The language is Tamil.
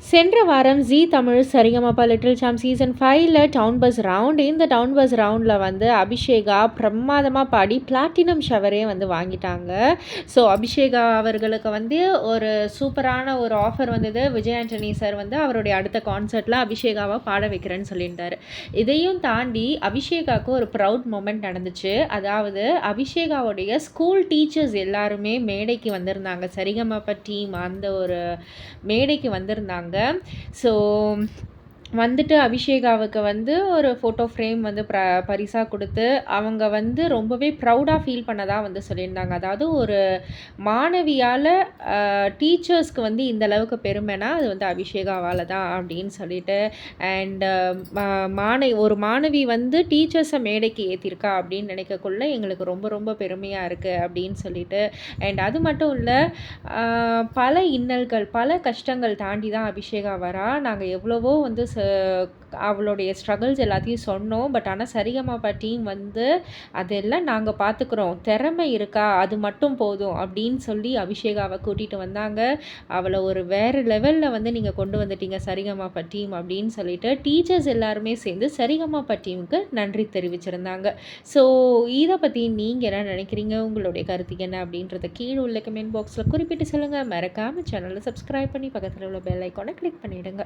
சென்ற வாரம் Zee Tamil Sarigamapa little champ season 5ல டவுன் பஸ் ரவுண்ட். இந்த டவுன் பஸ் ரவுண்டில் வந்து அபிஷேகா பிரமாதமாக பாடி பிளாட்டினம் ஷவரே வந்து வாங்கிட்டாங்க. ஸோ அபிஷேகா அவர்களுக்கு வந்து ஒரு சூப்பரான ஒரு ஆஃபர் வந்தது. விஜய் ஆண்டனி சார் வந்து அவருடைய அடுத்த கான்சர்ட்டில் அபிஷேகாவை பாட வைக்கிறேன்னு சொல்லியிருந்தார். இதையும் தாண்டி அபிஷேகாவுக்கு ஒரு ப்ரவுட் மூமெண்ட் நடந்துச்சு. அதாவது அபிஷேகாவுடைய ஸ்கூல் டீச்சர்ஸ் எல்லாருமே மேடைக்கு வந்திருந்தாங்க. சரிகமபா டீம் அந்த ஒரு மேடைக்கு வந்திருந்தாங்க. ஸோ வந்துட்டு அபிஷேகாவுக்கு வந்து ஒரு ஃபோட்டோ ஃப்ரேம் வந்து பரிசாக கொடுத்து அவங்க வந்து ரொம்பவே ப்ரௌடாக ஃபீல் பண்ணதாக வந்து சொல்லியிருந்தாங்க. அதாவது ஒரு மாணவியால் டீச்சர்ஸ்க்கு வந்து இந்த அளவுக்கு பெருமைனா அது வந்து அபிஷேகாவால் தான் அப்படின்னு சொல்லிட்டு அண்ட் ஒரு மாணவி வந்து டீச்சர்ஸை மேடைக்கு ஏற்றிருக்கா அப்படின்னு நினைக்கக்குள்ள எங்களுக்கு ரொம்ப ரொம்ப பெருமையாக இருக்குது அப்படின்னு சொல்லிட்டு அண்ட் அது மட்டும் இல்லை பல இன்னல்கள் பல கஷ்டங்கள் தாண்டி தான் அபிஷேகா வரா. நாங்கள் எவ்வளவோ வந்து அவளுடைய ஸ்ட்ரகிள்ஸ் எல்லாத்தையும் சொன்னோம். பட் ஆனால் சரிகமபா டீம் வந்து அதெல்லாம் நாங்கள் பார்த்துக்குறோம், திறமை இருக்கா அது மட்டும் போதும் அப்படின்னு சொல்லி அபிஷேகாவை கூட்டிகிட்டு வந்தாங்க. அவளை ஒரு வேறு லெவலில் வந்து நீங்கள் கொண்டு வந்துட்டீங்க சரிகமபா டீம் அப்படின்னு சொல்லிட்டு டீச்சர்ஸ் எல்லாருமே சேர்ந்து சரிகமபா டீமுக்கு நன்றி தெரிவிச்சிருந்தாங்க. ஸோ இதை பற்றி நீங்கள் என்ன நினைக்கிறீங்க, உங்களுடைய கருத்து என்ன அப்படின்றத கீழே உள்ள கமெண்ட் பாக்ஸில் குறிப்பிட்டு சொல்லுங்கள். மறக்காமல் சேனலை சப்ஸ்கிரைப் பண்ணி பக்கத்தில் உள்ள பெல் ஐக்கானை கிளிக் பண்ணிவிடுங்க.